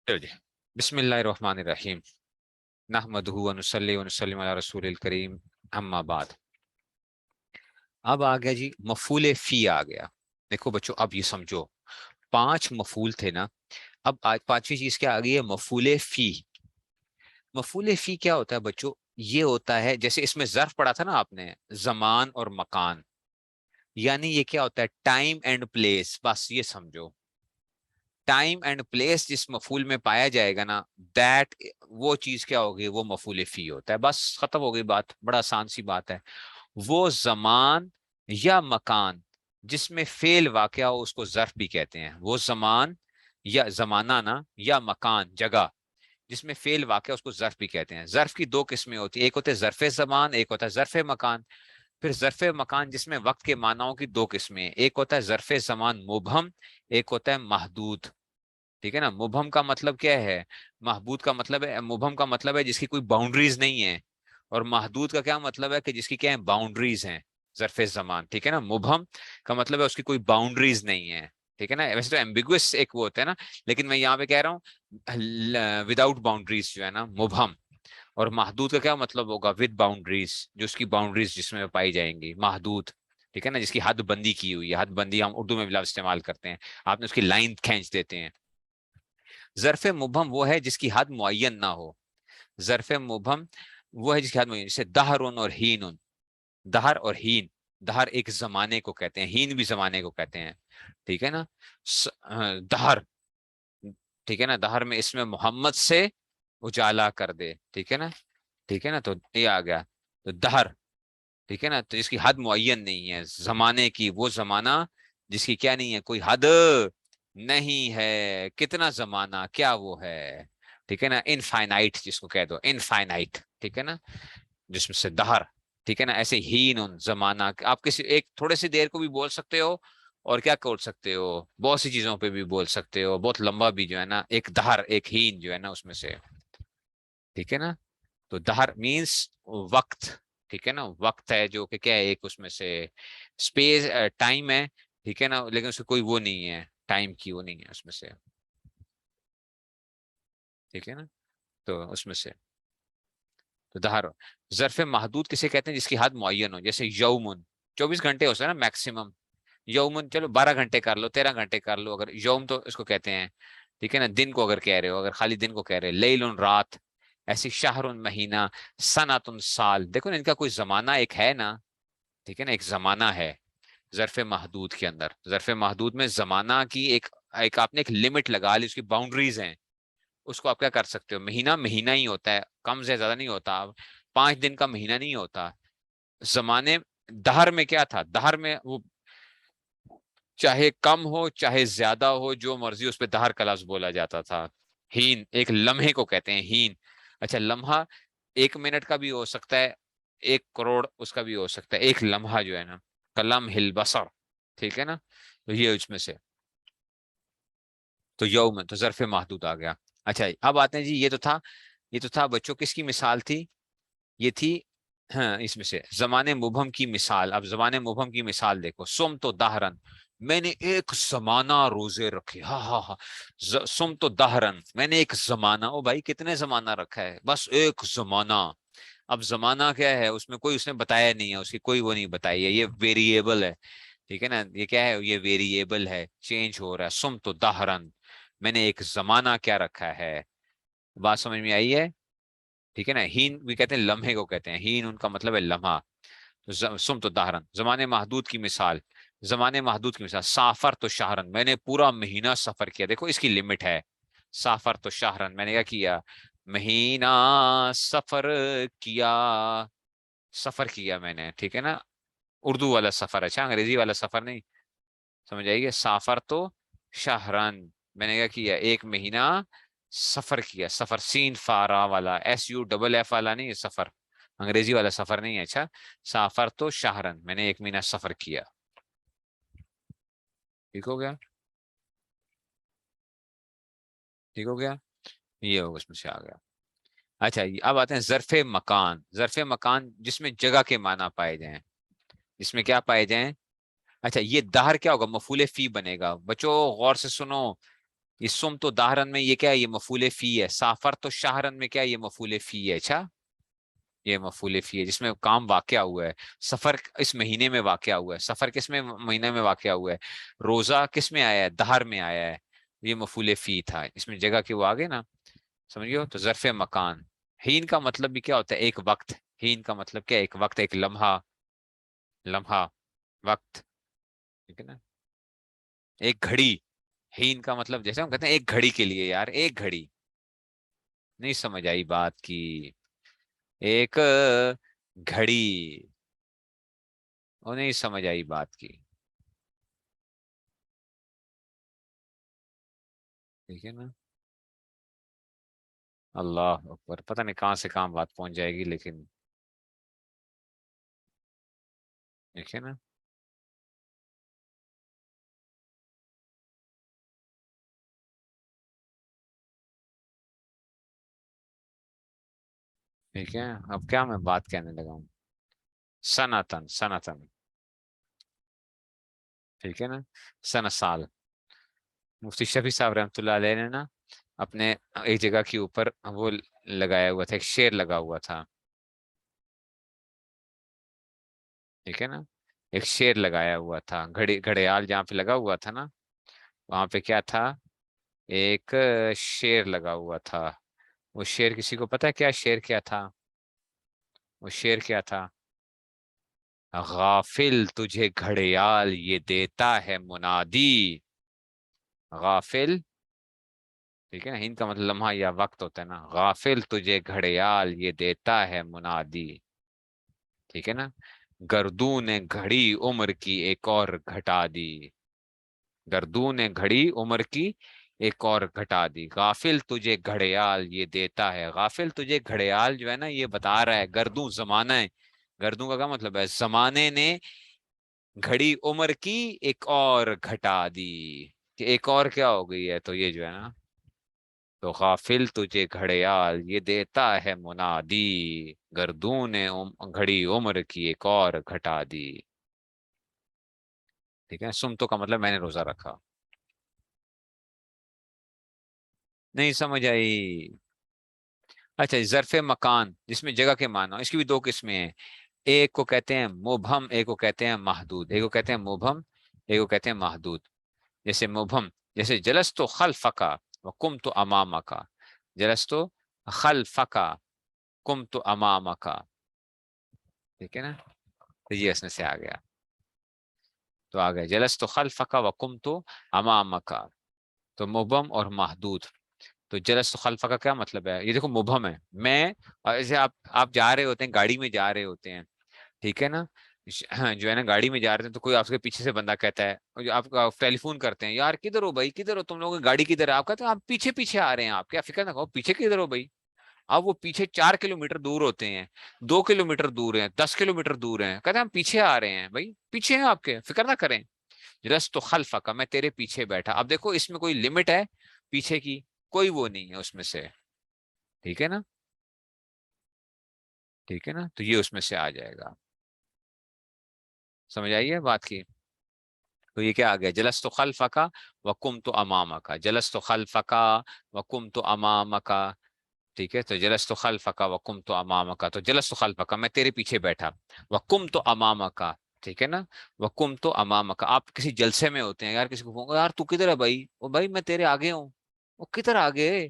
چلو جی، بسم اللہ الرحمن الرحیم، نحمدہ و نصلی و نسلم علی رسول الکریم، اما بعد۔ اب آ گیا جی مفعول فی آ گیا۔ دیکھو بچوں، اب یہ سمجھو 5 مفعول تھے نا، اب آج 5ویں چیز کیا آ گئی ہے؟ مفعول فی۔ مفعول فی کیا ہوتا ہے بچوں؟ یہ ہوتا ہے جیسے اس میں ظرف پڑھا تھا نا آپ نے، زمان اور مکان، یعنی یہ کیا ہوتا ہے؟ ٹائم اینڈ پلیس، بس یہ سمجھو ٹائم اینڈ پلیس جس مفعول میں پایا جائے گا نا، دیٹ وہ چیز کیا ہوگی؟ وہ مفعول فی ہوتا ہے۔ بس ختم ہو گئی بات، بڑا آسان سی بات ہے۔ وہ زمان یا مکان جس میں فعل واقع ہو اس کو ظرف بھی کہتے ہیں۔ وہ زمان یا زمانہ نا، یا مکان جگہ جس میں فعل واقع اس کو ظرف بھی کہتے ہیں۔ ظرف کی 2 قسمیں ہوتی ہیں، ایک ہوتا ہے ظرف زمان، ایک ہوتا ہے ظرف مکان۔ پھر ظرف مکان جس میں وقت کے معناؤں کی 2 قسمیں ہیں، ایک ہوتا ہے ظرف زمان مبہم، ایک ہوتا ہے محدود۔ ٹھیک ہے نا؟ مبہم کا مطلب کیا ہے؟ محدود کا مطلب ہے، مبہم کا مطلب ہے جس کی کوئی باؤنڈریز نہیں ہے، اور محدود کا کیا مطلب ہے؟ کہ جس کی کیا ہے؟ باؤنڈریز ہیں۔ ظرف زمان، ٹھیک ہے نا؟ مبہم کا مطلب ہے اس کی کوئی باؤنڈریز نہیں ہے، ٹھیک ہے نا؟ ویسے تو ایمبیگوس ایک وہ ہوتا ہے نا، لیکن میں یہاں پہ کہہ رہا ہوں وداؤٹ باؤنڈریز جو ہے نا، مبہم۔ اور محدود کا کیا مطلب ہوگا؟ ود باؤنڈریز، جو اس کی باؤنڈریز جس میں پائی جائیں گی، محدود، ٹھیک ہے نا؟ جس کی حد بندی کی ہوئی ہے۔ حد بندی ہم اردو میں بھی لفظ استعمال کرتے ہیں، آپ نے اس کی لائن کھینچ دیتے ہیں۔ ظرف مبہم وہ ہے جس کی حد معین نہ ہو۔ ظرف مبہم وہ ہے جس کی حد معین، جیسے دہر اور ہین۔ دہر اور ہین، دہر ایک زمانے کو کہتے ہیں، ہین بھی زمانے کو کہتے ہیں، ٹھیک ہے نا؟ دہر، ٹھیک ہے نا؟ دہر میں اس میں محمد سے اجالا کر دے، ٹھیک ہے نا؟ ٹھیک ہے نا؟ تو یہ آ گیا تو دہر، ٹھیک ہے نا؟ تو اس کی حد معین نہیں ہے زمانے کی، وہ زمانہ جس کی کیا نہیں ہے؟ کوئی حد نہیں ہے۔ کتنا زمانہ؟ کیا وہ ہے؟ ٹھیک ہے نا؟ انفائنائٹ جس کو کہہ دو، انفائنائٹ، ٹھیک ہے نا؟ جس میں سے دہر، ٹھیک ہے نا؟ ایسے ہی زمانہ آپ کسی ایک تھوڑے سی دیر کو بھی بول سکتے ہو، اور کیا بول سکتے ہو؟ بہت سی چیزوں پہ بھی بول سکتے ہو، بہت لمبا بھی جو ہے نا، ایک دہر، ایک ہین جو ہے نا اس میں سے، ٹھیک ہے نا؟ تو دہر مینس وقت، ٹھیک ہے نا؟ وقت ہے جو کہ کیا ہے؟ ایک اس میں سے اسپیس، ٹائم ہے، ٹھیک ہے نا؟ لیکن اس کو کوئی وہ نہیں ہے، ٹائم کی وہ نہیں ہے اس میں سے، ٹھیک ہے نا؟ تو اس میں سے تو دہر۔ ظرف محدود کسے کہتے ہیں؟ جس کی حد معین ہو، جیسے یومن 24 گھنٹے ہوتا ہے نا میکسیمم۔ یومن چلو 12 گھنٹے کر لو، 13 گھنٹے کر لو، اگر یوم تو اس کو کہتے ہیں، ٹھیک ہے نا؟ دن کو اگر کہہ رہے ہو، اگر خالی دن کو کہہ رہے، لیل رات، ایسی شہر مہینہ، سنت سال، دیکھو نا ان کا کوئی زمانہ ایک ہے نا، ٹھیک ہے نا؟ ایک زمانہ ہے ظرف محدود کے اندر۔ ظرف محدود میں زمانہ کی ایک آپ نے ایک لمٹ لگا لی، اس کی باؤنڈریز ہیں، اس کو آپ کیا کر سکتے ہو؟ مہینہ مہینہ ہی ہوتا ہے، کم سے زیادہ نہیں ہوتا، 5 دن کا مہینہ نہیں ہوتا۔ زمانے دہر میں کیا تھا؟ دہر میں وہ چاہے کم ہو چاہے زیادہ ہو، جو مرضی اس پہ دہر کا لفظ بولا جاتا تھا۔ ہین ایک لمحے کو کہتے ہیں، ہین۔ اچھا لمحہ 1 منٹ کا بھی ہو سکتا ہے، 1 کروڑ اس کا بھی ہو سکتا ہے، ایک لمحہ جو ہے نا، کلم ہل بسر، ٹھیک ہے نا؟ تو یہ اس میں سے تو یوم تو ظرف محدود آ گیا۔ اچھا اب آتے ہیں جی، یہ تو تھا بچوں کس کی مثال تھی؟ یہ تھی ہاں اس میں سے زمانے مبہم کی مثال۔ اب زمانے مبہم کی مثال دیکھو، سم تو دہرن، میں نے ایک زمانہ روزے رکھے، ہاں ہاں ہاں، سم تو دہرن، میں نے ایک زمانہ، او بھائی کتنے زمانہ رکھا ہے؟ بس ایک زمانہ۔ اب زمانہ کیا ہے؟ اس میں کوئی اس نے بتایا نہیں ہے، اس کی کوئی وہ نہیں بتائی ہے، یہ ویریبل ہے، ٹھیک ہے نا؟ یہ کیا ہے؟ یہ ویریبل ہے، چینج ہو رہا ہے۔ سم تو دہرن، میں نے ایک زمانہ کیا رکھا ہے؟ بات سمجھ میں آئی ہے؟ ٹھیک ہے نا؟ ہین بھی کہتے ہیں، لمحے کو کہتے ہیں، ہین ان کا مطلب ہے لمحہ۔ سم تو دہرن، زمانے محدود کی مثال، زمانے محدود کی مثال، سافر تو شہرن، میں نے پورا مہینہ سفر کیا، دیکھو اس کی لمٹ ہے، سافر تو شہرن، میں نے کیا کیا؟ مہینہ سفر کیا، سفر کیا میں نے، ٹھیک ہے نا؟ اردو والا سفر، اچھا انگریزی والا سفر نہیں، سمجھ آئیے؟ سافر تو شہرن، میں نے کیا کیا؟ 1 مہینہ سفر کیا، سفر سین فارا والا، SUFF والا نہیں، سفر انگریزی والا سفر نہیں ہے، اچھا؟ سافر تو شہرن، میں نے 1 مہینہ سفر کیا، ٹھیک ہو گیا؟ ٹھیک ہو گیا؟ یہ ہوگا اس میں سے آ گیا۔ اچھا اب آتے ہیں ظرف مکان۔ ظرف مکان جس میں جگہ کے معنی پائے جائیں، جس میں کیا پائے جائیں؟ اچھا یہ دہر کیا ہوگا؟ مفعول فی بنے گا۔ بچوں غور سے سنو، یہ سم تو دہرن میں یہ کیا ہے؟ یہ مفعول فی ہے. سافر تو شہرن میں کیا ہے؟ یہ مفعول فی ہے. اچھا یہ مفعول فی ہے جس میں کام واقع ہوا ہے. سفر اس مہینے میں واقع ہوا ہے. سفر کس میں مہینے میں واقع ہوا ہے؟ روزہ کس میں آیا ہے؟ دہر میں آیا ہے. یہ مفعول فی تھا. اس میں جگہ کے وہ آگے نا, سمجھو. تو ظرف مکان. ہین کا مطلب بھی کیا ہوتا ہے؟ ایک وقت. ہین کا مطلب کیا ہے؟ ایک وقت, ایک لمحہ. لمحہ وقت, ٹھیک ہے نا. ایک گھڑی. ہین کا مطلب جیسے ہم کہتے ہیں ایک گھڑی کے لیے, یار ایک گھڑی. نہیں سمجھ آئی بات کی. ایک گھڑی. وہ نہیں سمجھ آئی بات کی. ٹھیک ہے نا. اللہ اکبر, پتہ نہیں کہاں سے کہاں بات پہنچ جائے گی, لیکن ٹھیک ہے نا. ٹھیک ہے, اب کیا میں بات کہنے لگا ہوں؟ سنتن, سنتن. ٹھیک ہے نا. سن سال. مفتی شفیع صاحب رحمۃ اللہ علیہ نے نا اپنے ایک جگہ کے اوپر وہ لگایا ہوا تھا, ایک شیر لگا ہوا تھا. ٹھیک ہے نا. ایک شیر لگایا ہوا تھا, گھڑیال جہاں پہ لگا ہوا تھا نا, وہاں پہ کیا تھا؟ ایک شیر لگا ہوا تھا. وہ شیر کسی کو پتا ہے کیا شیر کیا تھا؟ وہ شیر کیا تھا؟ غافل تجھے گھڑیال یہ دیتا ہے منادی. غافل. ٹھیک ہے نا. ہند کا مطلب لمحہ یا وقت ہوتا ہے نا. غافل تجھے گھڑیال یہ دیتا ہے منادی. ٹھیک ہے نا. گردوں نے گھڑی عمر کی ایک اور گھٹا دی. گردوں نے گھڑی عمر کی ایک اور گھٹا دی. غافل تجھے گھڑیال یہ دیتا ہے. غافل تجھے گھڑیال جو ہے نا, یہ بتا رہا ہے گردوں زمانہ ہے. گردوں کا کیا مطلب ہے؟ زمانے نے گھڑی عمر کی ایک اور گھٹا دی. کہ ایک اور کیا ہو گئی ہے؟ تو یہ جو ہے نا, تو غافل تجھے گھڑیال یہ دیتا ہے منادی. گردوں نے گھڑی عمر کی ایک اور گھٹا دی. ٹھیک ہے. سمتو کا مطلب میں نے روزہ رکھا. نہیں سمجھ آئی. اچھا, ظرف مکان جس میں جگہ کے معنی, اس کی بھی دو قسمیں ہیں. ایک کو کہتے ہیں مبہم, ایک کو کہتے ہیں محدود. ایک کو کہتے ہیں مبہم, ایک کو کہتے ہیں محدود. جیسے مبہم, جیسے جلستو خلفکا وقمت امامکا. جلستو خلفکا قمت امامکا. ٹھیک ہے نا. تو یہ اس میں سے آ گیا. تو آ گیا جلستو خلفکا وقمت امامکا. تو مبہم اور محدود. تو جلستو خلفکا کا کیا مطلب ہے؟ یہ دیکھو مبہم ہے. میں, اور ایسے آپ جا رہے ہوتے ہیں, گاڑی میں جا رہے ہوتے ہیں, ٹھیک ہے نا. جو ہے نا گاڑی میں جا رہے ہیں, تو کوئی آپ کے پیچھے سے بندہ کہتا ہے, اور جو آپ ٹیلی فون کرتے ہیں, یار کدھر ہو بھائی, کدھر ہو تم لوگ, گاڑی کدھر ہے؟ آپ کہتے ہیں آپ پیچھے پیچھے آ رہے ہیں. آپ کیا فکر نہ کرو, پیچھے کدھر ہو بھائی. اب وہ پیچھے 4 کلومیٹر دور ہوتے ہیں, 2 کلومیٹر دور ہیں, 10 کلومیٹر دور ہیں, کہتے ہیں ہم پیچھے آ رہے ہیں. بھائی پیچھے ہیں آپ کے, فکر نہ کریں. رست خلف کا, میں تیرے پیچھے بیٹھا. اب دیکھو اس میں کوئی لمٹ ہے پیچھے کی؟ کوئی وہ نہیں ہے اس میں سے. ٹھیک ہے نا. ٹھیک ہے نا. تو یہ اس میں سے آ جائے گا. سمجھ آئیے بات کی. تو یہ کیا آ گیا؟ جلست خلف کا وقمت امامک. جلست خلف کا وقمت امامک. ٹھیک ہے. تو جلست خلف کا وقمت امامک, تو جلست خلف کا میں تیرے پیچھے بیٹھا. وقمت امامک. ٹھیک ہے نا. وقمت امامک. آپ کسی جلسے میں ہوتے ہیں, یار کسی کو کہوں گا, یار تو کدھر ہے بھائی؟ وہ بھائی میں تیرے آگے ہوں. وہ کدھر آگے؟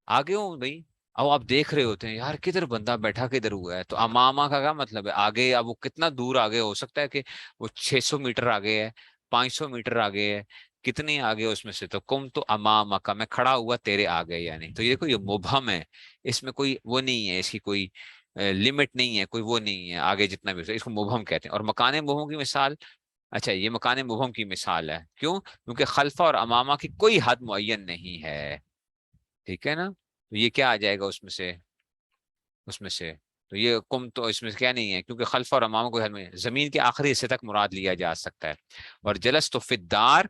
آگے ہوں بھائی. اب آپ دیکھ رہے ہوتے ہیں, یار کدھر بندہ بیٹھا کدھر ہوا ہے. تو اماما کا کیا مطلب ہے؟ آگے. اب وہ کتنا دور آگے ہو سکتا ہے؟ کہ وہ 600 میٹر آگے ہے, 500 میٹر آگے ہے, کتنی آگے اس میں سے. تو کم تو اماما کا, میں کھڑا ہوا تیرے آگے. یعنی تو یہ دیکھو, یہ مبہم ہے, اس میں کوئی وہ نہیں ہے, اس کی کوئی لمٹ نہیں ہے, کوئی وہ نہیں ہے آگے جتنا بھی. اس کو مبہم کہتے ہیں. اور مکان مبہم کی مثال, اچھا یہ مکان مبہم کی مثال ہے. کیوں؟ کیونکہ خلفہ اور امامہ کی کوئی حد معین نہیں ہے. ٹھیک ہے نا. تو یہ کیا آ جائے گا اس میں سے؟ اس میں سے تو یہ کم تو اس میں سے کیا نہیں ہے, کیونکہ خلف اور امام کو میں زمین کے آخری حصے تک مراد لیا جا سکتا ہے. اور جلس تو فدار,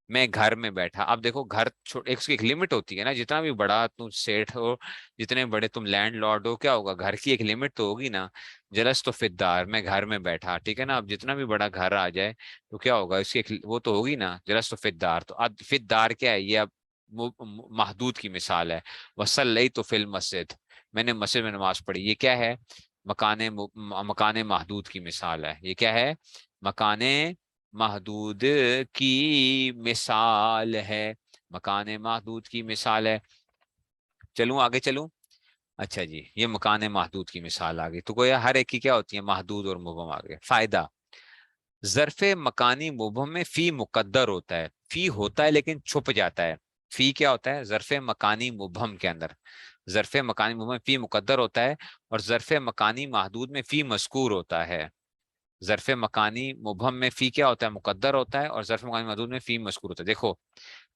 میں گھر میں بیٹھا. اب دیکھو گھر اس کی ایک لمٹ ہوتی ہے نا. جتنا بھی بڑا تم سیٹ ہو, جتنے بڑے تم لینڈ لارڈ ہو, کیا ہوگا؟ گھر کی ایک لمٹ تو ہوگی نا. جلس تو فدار, میں گھر میں بیٹھا. ٹھیک ہے نا. اب جتنا بھی بڑا گھر آ جائے تو کیا ہوگا؟ اس کی ایک وہ تو ہوگی نا, جلس تو فدار. تو اب فدار کیا ہے یہ؟ اب محدود کی مثال ہے. وصلیت فی المسجد, میں نے مسجد میں نماز پڑھی. یہ کیا ہے؟ مکان محدود کی مثال ہے. یہ کیا ہے؟ مکان محدود کی مثال ہے. مکان محدود کی مثال ہے. چلوں آگے چلوں. اچھا جی, یہ مکان محدود کی مثال آ گئی. تو گویا ہر ایک کی کیا ہوتی ہے؟ محدود اور مبہم آ گئے. فائدہ, ظرف مکانی مبہم میں فی مقدر ہوتا ہے. فی ہوتا ہے لیکن چھپ جاتا ہے. فی کیا ہوتا ہے؟ ظرف مکانی مبہم کے اندر ظرف مکانی مبہم میں فی مقدر ہوتا ہے, اور ظرف مکانی محدود میں فی مذکور ہوتا ہے. ظرف مکانی مبہم میں فی کیا ہوتا ہے؟ مقدر ہوتا ہے, اور ظرف مکانی محدود میں فی مذکور ہوتا ہے. دیکھو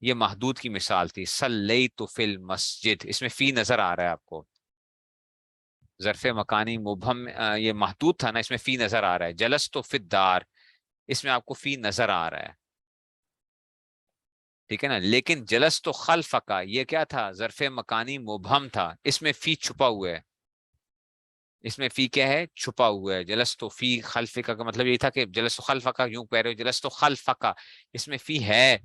یہ محدود کی مثال تھی, صلیت فی المسجد, اس میں فی نظر آ رہا ہے آپ کو. ظرف مکانی مبہم یہ محدود تھا نا, اس میں فی نظر آ رہا ہے. جلست فی الدار, اس میں آپ کو فی نظر آ رہا ہے. ٹھیک ہے نا. لیکن جلست خلف کا یہ کیا تھا؟ ظرف مکانی مبہم تھا, اس میں فی چھپا ہوا ہے. اس میں فی کیا ہے؟ چھپا ہوا ہے. جلست فی خلف کا مطلب یہ تھا کہ جلست خلف کا, یوں کہہ رہے ہو جلست خلف کا, اس میں فی ہے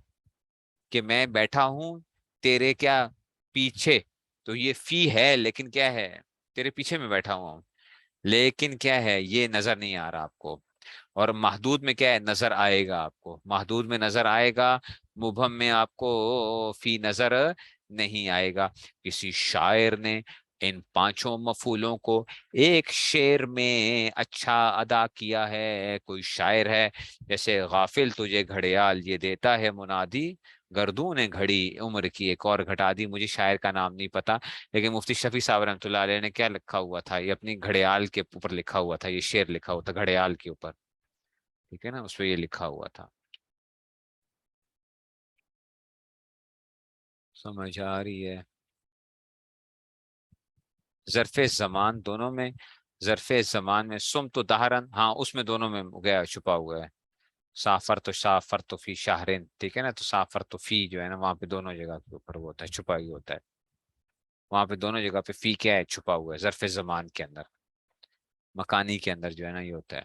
کہ میں بیٹھا ہوں تیرے کیا پیچھے. تو یہ فی ہے لیکن کیا ہے؟ تیرے پیچھے میں بیٹھا ہوا ہوں. لیکن کیا ہے؟ یہ نظر نہیں آ رہا آپ کو. اور محدود میں کیا ہے؟ نظر آئے گا آپ کو. محدود میں نظر آئے گا, مبہم میں آپ کو فی نظر نہیں آئے گا. کسی شاعر نے ان پانچوں مفعولوں کو ایک شعر میں اچھا ادا کیا ہے. کوئی شاعر ہے, جیسے غافل تجھے گھڑیال یہ دیتا ہے منادی, گردوں نے گھڑی عمر کی ایک اور گھٹا دی. مجھے شاعر کا نام نہیں پتا, لیکن مفتی شفیع صاحب رحمۃ اللہ علیہ نے کیا لکھا ہوا تھا, یہ اپنی گھڑیال کے اوپر لکھا ہوا تھا. یہ شعر لکھا ہوا تھا گھڑیال کے اوپر. ٹھیک ہے نا, اس پہ یہ لکھا ہوا تھا. سمجھ آ رہی ہے؟ ظرف زمان دونوں میں, ظرف زمان میں سم تو دہرن, ہاں اس میں دونوں میں گیا چھپا ہوا ہے. سافر تو فی شاہرین, ٹھیک ہے نا. تو سافر تو فی جو ہے نا, وہاں پہ دونوں جگہ کے اوپر وہ ہوتا ہے, چھپا ہی ہوتا ہے. وہاں پہ دونوں جگہ پہ فی کیا ہے؟ چھپا ہوا ہے. ظرف زمان کے اندر, مکانی کے اندر جو ہے نا یہ ہوتا ہے.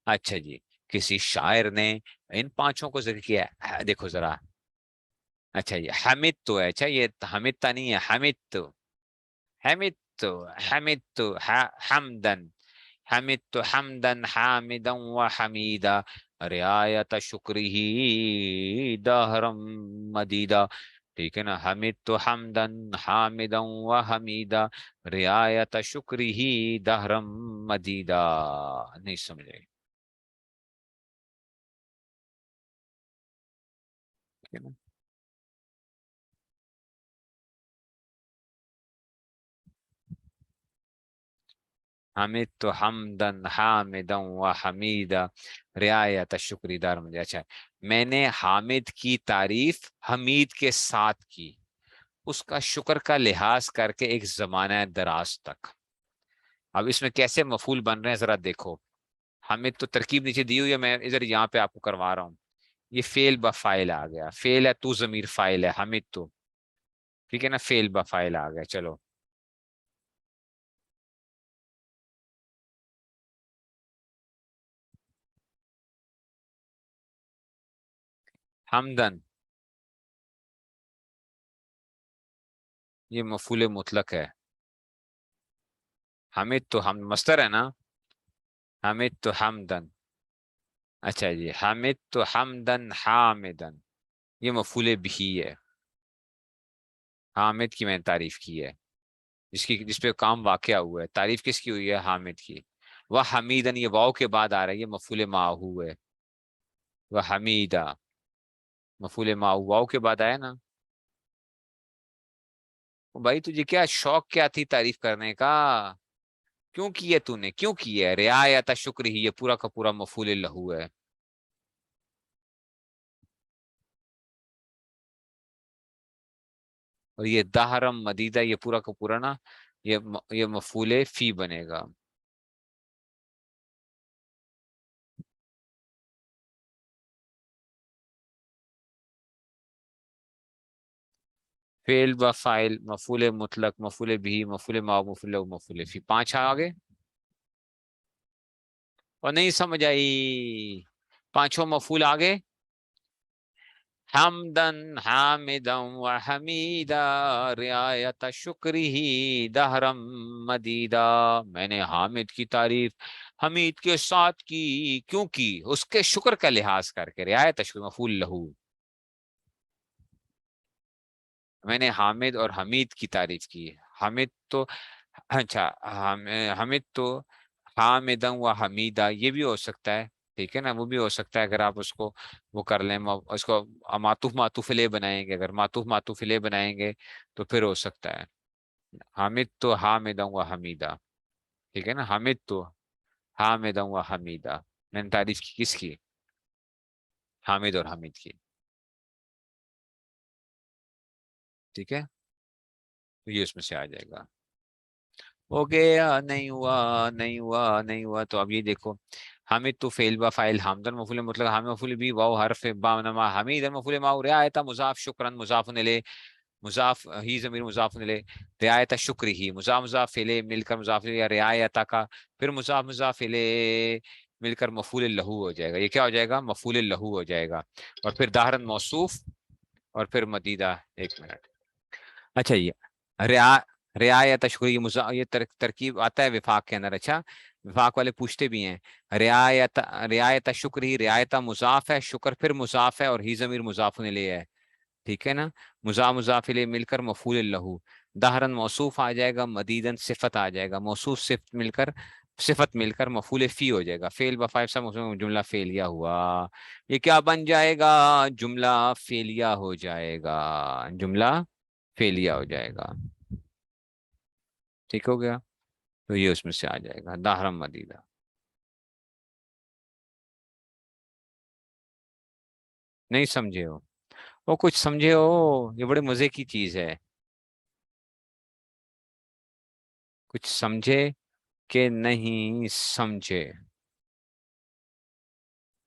اچھا جی, کسی شاعر نے ان پانچوں کو ذکر کیا ہے. دیکھو ذرا, اچھا یہ حمد تو ہے. اچھا یہ حمد تا نہیں ہے, حمد تو, حمد تو, حمد تو حمدن, حمد تو حمدن حامدا و حمیدا, رعایت شکری دہرم مدیدہ. ٹھیک ہے نا. حمد تو حمدن حامدا و حمیدا, رعایت شکری دہرم مدیدہ. نہیں سمجھے؟ ٹھیک ہے نا. حمد تو حمدن حامدا و حمیدا, رعایت شکری دار مجھے. اچھا, میں نے حامد کی تعریف حمید کے ساتھ کی, اس کا شکر کا لحاظ کر کے ایک زمانہ دراز تک. اب اس میں کیسے مفعول بن رہے ہیں ذرا دیکھو. حمید تو ترکیب نیچے دی ہوئی ہے, میں ادھر یہاں پہ آپ کو کروا رہا ہوں. یہ فعل بفاعل آ گیا. فعل ہے تو ضمیر فاعل ہے حمید تو, ٹھیک ہے نا. فعل بفاعل آ گیا. چلو حمدن, یہ مفعول مطلق ہے. حمید تو ہم مصدر ہے نا. حمید تو حمدن, اچھا جی, حمید تو حمدن حامدن, یہ مفعول بھی ہے. حامد کی میں نے تعریف کی ہے, جس پہ کام واقعہ ہوا ہے. تعریف کس کی ہوئی ہے؟ حامد کی. وہ حمیدن, یہ واو کے بعد آ رہا ہے, یہ مفعول معہو ہے. وہ حمیدہ, مفعول معہو واو کے بعد آیا نا. بھائی تجھے کیا شوق کیا تھی تعریف کرنے کا؟ کیوں کی ہے تو نے, کیوں کی ہے؟ رعایت شکر ہی, یہ پورا کا پورا مفعول لہو ہے. اور یہ دہرم مدیدہ, یہ پورا کا پورا نا یہ مفعول فی بنے گا. فعل و فاعل, مفعول مطلق, مفعول بھی, مفعول ما, مفعول له, مفعول فی, پانچ آگے. اور نہیں سمجھ آئی؟ پانچوں مفعول آگے. حمدن حامدن و حمیدا رعایت شکری دہرم مدیدہ، میں نے حامد کی تعریف حمید کے ساتھ کی، کیوں کی؟ اس کے شکر کا لحاظ کر کے، رعایت شکر مفعول لہو، میں نے حامد اور حمید کی تعریف کی، حمید تو اچھا حمید تو حامدن و حمیدہ یہ بھی ہو سکتا ہے، ٹھیک ہے نا، وہ بھی ہو سکتا ہے اگر آپ اس کو وہ کر لیں، اس کو معطوف لے بنائیں گے، اگر معطوف لے بنائیں گے تو پھر ہو سکتا ہے حامد تو حامدن و حمیدہ، ٹھیک ہے نا، حامد تو حامدن و حمیدہ، میں نے تعریف کی کس کی؟ حامد اور حمید کی، ٹھیک ہے، تو یہ اس میں سے آ جائے گا۔ ہو گیا، نہیں ہوا، نہیں ہوا، نہیں ہوا، تو اب یہ دیکھو، حامد تو فعل با فاعل، حامدن مفعول مطلق، حامد مفعول بھی، واو حرف با نما، حمید مفعول ما، رعایت مضاف، شکرن مضاف الیہ، مضاف ہی ضمیر مضاف الیہ، رعایت شکر ہی مضاف الیہ مل کر مضاف الیہ، یا رعایت کا پھر مضاف الیہ مل کر مفعول لہو ہو جائے گا، یہ کیا ہو جائے گا؟ مفعول لہو ہو جائے گا، اور پھر دہرن موصوف، اور پھر مدیدہ، ایک منٹ، اچھا یہ رعایت شکر، یہ ترکیب آتا ہے وفاق کے اندر، اچھا وفاق والے پوچھتے بھی ہیں، رعایت شکر ہی، رعایت مضاف ہے، شکر پھر مضاف ہے، اور ہی ضمیر مضاف الیہ ہے، ٹھیک ہے نا، مضاف الیہ مل کر مفعول لہو، دہرن موصوف آ جائے گا، مدیدن صفت آ جائے گا، موصوف صفت مل کر مفعول فی ہو جائے گا، فعل بفائف سے جملہ فعلیہ ہوا، یہ کیا بن جائے گا؟ جملہ فعلیہ ہو جائے گا، جملہ فعلیہ ہو جائے گا، ٹھیک ہو گیا، تو یہ اس میں سے آ جائے گا دہرم مدیدہ۔ نہیں سمجھے ہو؟ وہ کچھ سمجھے ہو؟ یہ بڑے مزے کی چیز ہے، کچھ سمجھے کہ نہیں سمجھے؟